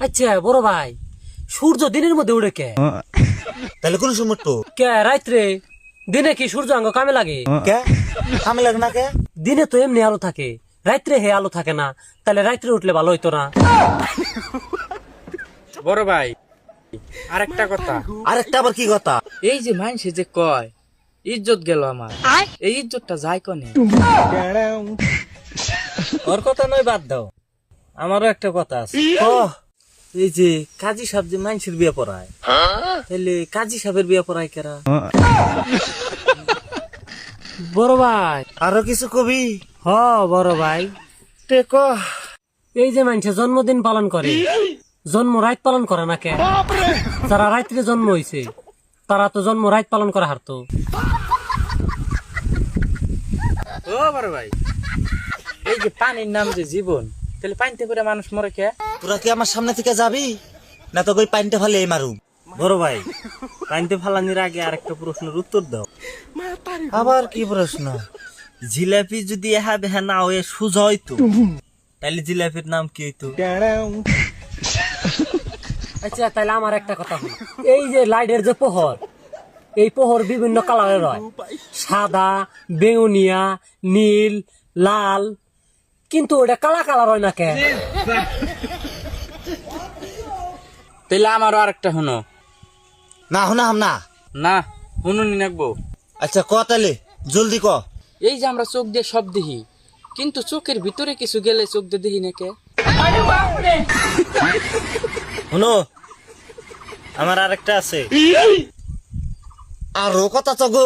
আচ্ছা বড় ভাই, সূর্য দিনের মধ্যে উড়ে কে? তাহলে কোন সময় তো কে রাত্রে? দিনে কি সূর্য আঙ্গ কামে লাগে? কে কামে লাগে না কে? দিনে তো এমনি আলো থাকে, রাত্রে হে আলো থাকে না, তাহলে রাত্রে উঠলে ভালো হইতো না? বড় ভাই আরেকটা কথা, আরেকটা আবার কি কথা? এই যে মানুষে যে কয় ইজ্জত গেল আমার, এই ইজ্জতটা যায় কনে? ওর কথা নয়, বাদ দাও, আমারও একটা কথা আছে। ও এই যে কাজী সাহেব যে মানুষের বিয়ে পড়ায়, তাহলে কাজী সাহেবের বিয়ে পড়ায় কেরা? বড় ভাই, আরো কিছু কবি? হ বড় ভাই, তে ক। এই যে মানুষে জন্মদিন পালন করে, জন্ম রাত পালন করে না কে? যারা রাত্রে জন্ম হইছে তারা তো জন্ম রাত পালন করে হারতো। ও বড় ভাই, এই যে পানির নাম যে জীবন, তাহলে পানিতে করে মানুষ মরে কে? তোরা কি আমার সামনে থেকে যাবি না তো ওই পানিটা ফেলে মারুম? বড় ভাই, পানিতে ফালানির আগে আরেকটা প্রশ্নের উত্তর দাও। আবার কি প্রশ্ন? জিলাপি যদি এহা বেহা না হয়ে সোজা হইতো, তাহলে জিলাপির নাম কি হইতো? আচ্ছা তাহলে আমার একটা কথা হলো, এই যে লাইটের যে পোহর, এই পোহর বিভিন্ন কালারের হয়, সাদা, বেগুনিয়া, নীল, লাল, কিন্তু ওটা কালা কালার হয় না কে? তাহলে আমারও আরেকটা শুনো। না শোনাম না। না শুনুনি নাকবো। আচ্ছা ক তাহলে, জলদি ক। এই যে আমরা চোখ দিয়ে সব দেখি, কিন্তু চোখের ভিতরে কিছু গেলে চোখ দিয়ে দেখি না কে? শোনো, আমার আরেকটা আছে। আরো কথা তো গো।